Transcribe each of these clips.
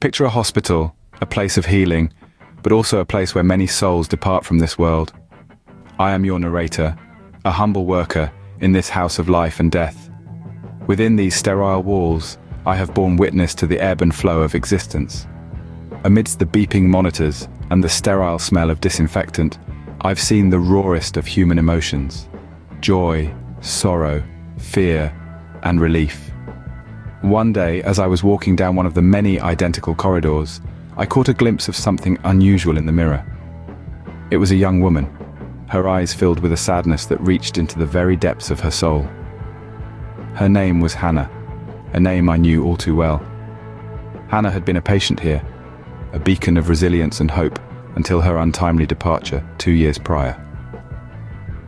Picture a hospital, a place of healing, but also a place where many souls depart from this world. I am your narrator, a humble worker in this house of life and death. Within these sterile walls, I have borne witness to the ebb and flow of existence. Amidst the beeping monitors and the sterile smell of disinfectant, I've seen the rawest of human emotions: joy, sorrow, fear, and relief. One day, as I was walking down one of the many identical corridors, I caught a glimpse of something unusual in the mirror. It was a young woman, her eyes filled with a sadness that reached into the very depths of her soul. Her name was Hanna, a name I knew all too well. Hanna had been a patient here, a beacon of resilience and hope, until her untimely departure 2 years prior.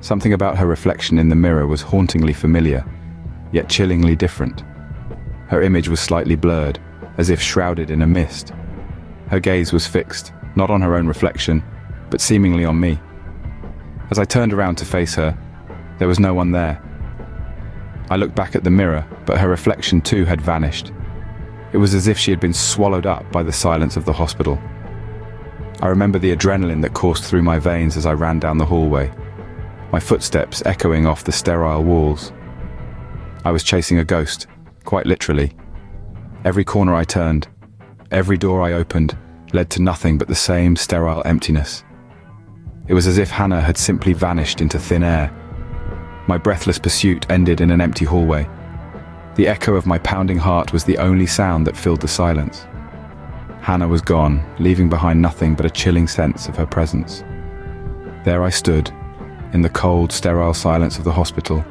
Something about her reflection in the mirror was hauntingly familiar, yet chillingly different. Her image was slightly blurred, as if shrouded in a mist. Her gaze was fixed, not on her own reflection, but seemingly on me. As I turned around to face her, there was no one there. I looked back at the mirror, but her reflection too had vanished. It was as if she had been swallowed up by the silence of the hospital. I remember the adrenaline that coursed through my veins as I ran down the hallway, my footsteps echoing off the sterile walls. I was chasing a ghost, quite literally. Every corner I turned, every door I opened, led to nothing but the same sterile emptiness. It was as if Hanna had simply vanished into thin air. My breathless pursuit ended in an empty hallway. The echo of my pounding heart was the only sound that filled the silence. Hanna was gone, leaving behind nothing but a chilling sense of her presence. There I stood, in the cold, sterile silence of the hospital,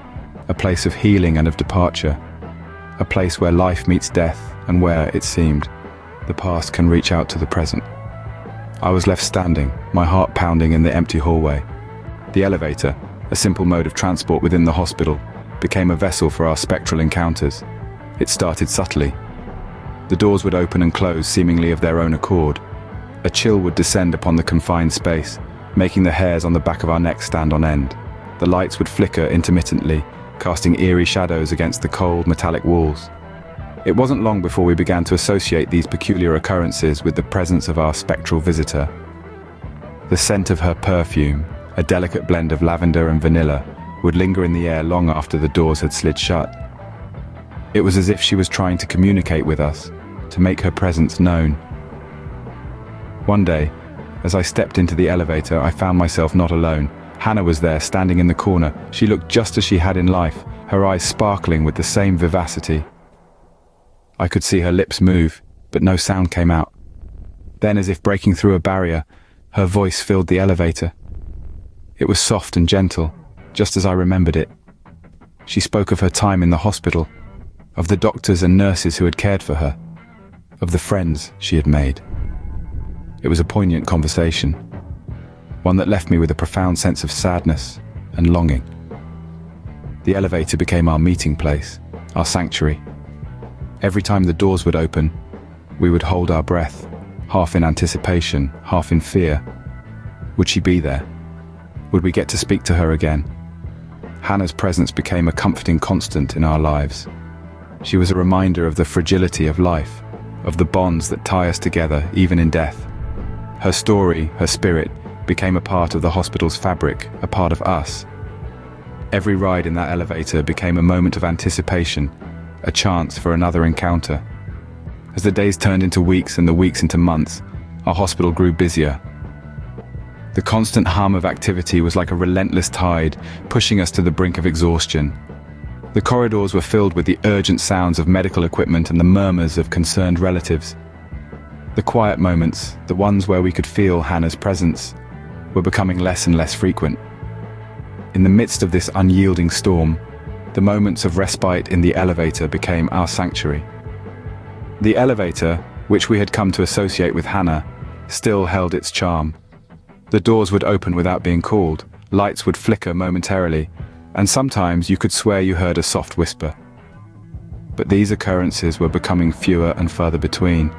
a place of healing and of departure, a place where life meets death and where, it seemed, the past can reach out to the present. I was left standing, my heart pounding in the empty hallway. The elevator, a simple mode of transport within the hospital, became a vessel for our spectral encounters. It started subtly. The doors would open and close seemingly of their own accord. A chill would descend upon the confined space, making the hairs on the back of our necks stand on end. The lights would flicker intermittently, casting eerie shadows against the cold, metallic walls. It wasn't long before we began to associate these peculiar occurrences with the presence of our spectral visitor. The scent of her perfume, a delicate blend of lavender and vanilla, would linger in the air long after the doors had slid shut. It was as if she was trying to communicate with us, to make her presence known. One day, as I stepped into the elevator, I found myself not alone. Hanna was there, standing in the corner. She looked just as she had in life, her eyes sparkling with the same vivacity. I could see her lips move, but no sound came out. Then, as if breaking through a barrier, her voice filled the elevator. It was soft and gentle, just as I remembered it. She spoke of her time in the hospital, of the doctors and nurses who had cared for her, of the friends she had made. It was a poignant conversation, one that left me with a profound sense of sadness and longing. The elevator became our meeting place, our sanctuary. Every time the doors would open, we would hold our breath, half in anticipation, half in fear. Would she be there? Would we get to speak to her again? Hanna's presence became a comforting constant in our lives. She was a reminder of the fragility of life, of the bonds that tie us together even in death. Her story, her spirit, became a part of the hospital's fabric, a part of us. Every ride in that elevator became a moment of anticipation, a chance for another encounter. As the days turned into weeks and the weeks into months, our hospital grew busier. The constant hum of activity was like a relentless tide, pushing us to the brink of exhaustion. The corridors were filled with the urgent sounds of medical equipment and the murmurs of concerned relatives. The quiet moments, the ones where we could feel Hanna's presence, were becoming less and less frequent. In the midst of this unyielding storm, the moments of respite in the elevator became our sanctuary. The elevator, which we had come to associate with Hanna, still held its charm. The doors would open without being called, lights would flicker momentarily, and sometimes you could swear you heard a soft whisper. But these occurrences were becoming fewer and further between.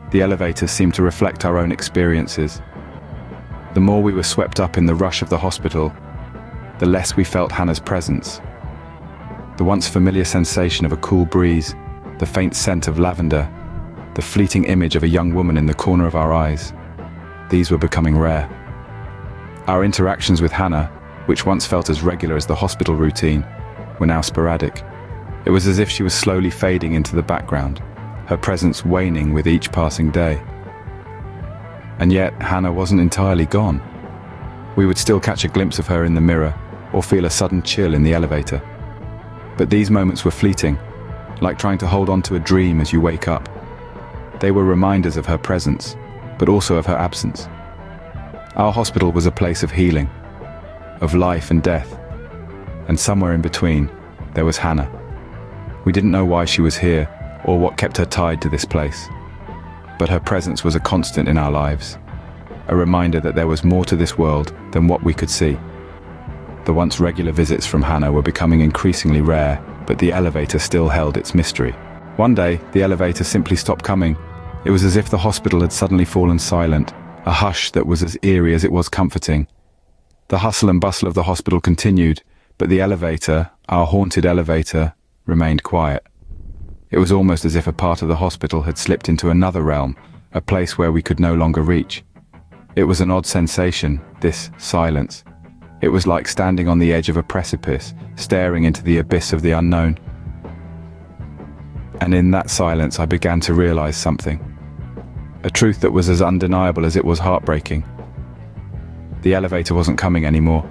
The elevator seemed to reflect our own experiences. The more we were swept up in the rush of the hospital, the less we felt Hanna's presence. The once familiar sensation of a cool breeze, the faint scent of lavender, the fleeting image of a young woman in the corner of our eyes. These were becoming rare. Our interactions with Hanna, which once felt as regular as the hospital routine, were now sporadic. It was as if she was slowly fading into the background, her presence waning with each passing day. And yet, Hanna wasn't entirely gone. We would still catch a glimpse of her in the mirror, or feel a sudden chill in the elevator. But these moments were fleeting, like trying to hold on to a dream as you wake up. They were reminders of her presence, but also of her absence. Our hospital was a place of healing, of life and death, and somewhere in between, there was Hanna. We didn't know why she was here, or what kept her tied to this place. But her presence was a constant in our lives, a reminder that there was more to this world than what we could see. The once regular visits from Hanna were becoming increasingly rare, but the elevator still held its mystery. One day, the elevator simply stopped coming. It was as if the hospital had suddenly fallen silent, a hush that was as eerie as it was comforting. The hustle and bustle of the hospital continued, but the elevator, our haunted elevator, remained quiet. It was almost as if a part of the hospital had slipped into another realm, a place where we could no longer reach. It was an odd sensation, this silence. It was like standing on the edge of a precipice, staring into the abyss of the unknown. And in that silence I began to realize something. A truth that was as undeniable as it was heartbreaking. The elevator wasn't coming anymore.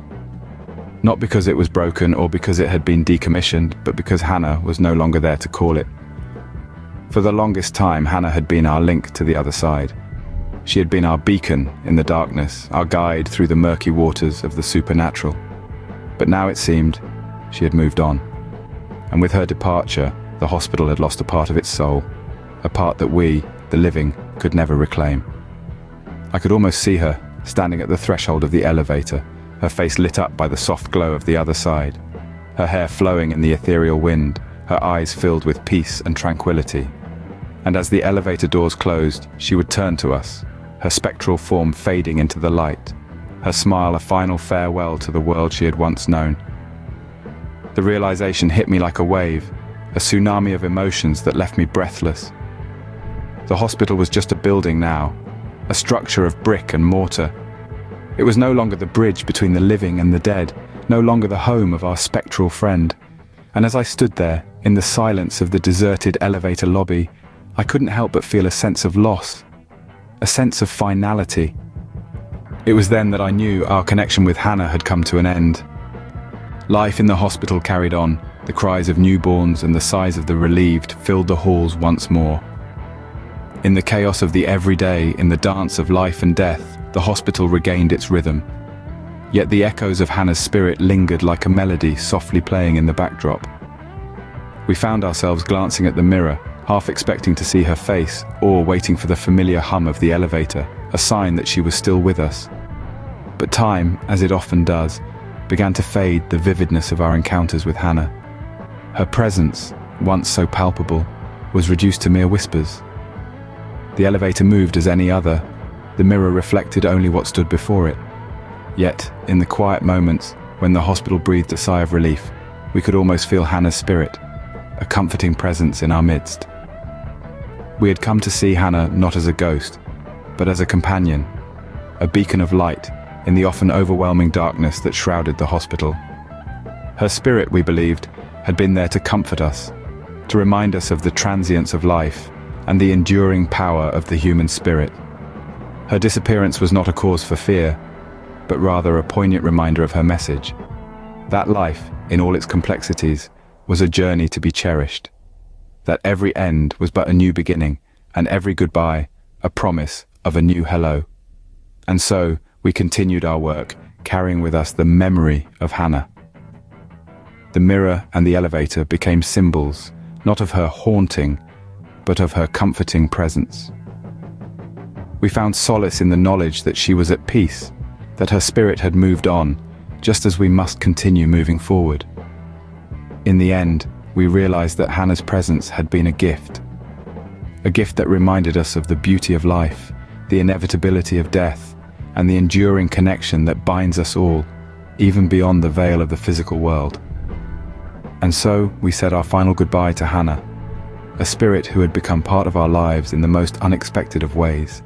Not because it was broken or because it had been decommissioned, but because Hanna was no longer there to call it. For the longest time, Hanna had been our link to the other side. She had been our beacon in the darkness, our guide through the murky waters of the supernatural. But now it seemed she had moved on. And with her departure, the hospital had lost a part of its soul, a part that we, the living, could never reclaim. I could almost see her, standing at the threshold of the elevator, her face lit up by the soft glow of the other side, her hair flowing in the ethereal wind, her eyes filled with peace and tranquility. And as the elevator doors closed, she would turn to us, her spectral form fading into the light, her smile a final farewell to the world she had once known. The realization hit me like a wave, a tsunami of emotions that left me breathless. The hospital was just a building now, a structure of brick and mortar. It was no longer the bridge between the living and the dead, no longer the home of our spectral friend. And as I stood there, in the silence of the deserted elevator lobby, I couldn't help but feel a sense of loss, a sense of finality. It was then that I knew our connection with Hanna had come to an end. Life in the hospital carried on, the cries of newborns and the sighs of the relieved filled the halls once more. In the chaos of the everyday, in the dance of life and death, the hospital regained its rhythm. Yet the echoes of Hanna's spirit lingered like a melody softly playing in the backdrop. We found ourselves glancing at the mirror, half expecting to see her face, or waiting for the familiar hum of the elevator, a sign that she was still with us. But time, as it often does, began to fade the vividness of our encounters with Hanna. Her presence, once so palpable, was reduced to mere whispers. The elevator moved as any other. The mirror reflected only what stood before it. Yet, in the quiet moments, when the hospital breathed a sigh of relief, we could almost feel Hanna's spirit, a comforting presence in our midst. We had come to see Hanna not as a ghost, but as a companion, a beacon of light in the often overwhelming darkness that shrouded the hospital. Her spirit, we believed, had been there to comfort us, to remind us of the transience of life and the enduring power of the human spirit. Her disappearance was not a cause for fear, but rather a poignant reminder of her message. That life, in all its complexities, was a journey to be cherished. That every end was but a new beginning, and every goodbye a promise of a new hello. And so we continued our work, carrying with us the memory of Hanna. The mirror and the elevator became symbols, not of her haunting, but of her comforting presence. We found solace in the knowledge that she was at peace, that her spirit had moved on, just as we must continue moving forward. In the end, we realized that Hanna's presence had been a gift that reminded us of the beauty of life, the inevitability of death, and the enduring connection that binds us all, even beyond the veil of the physical world. And so we said our final goodbye to Hanna, a spirit who had become part of our lives in the most unexpected of ways.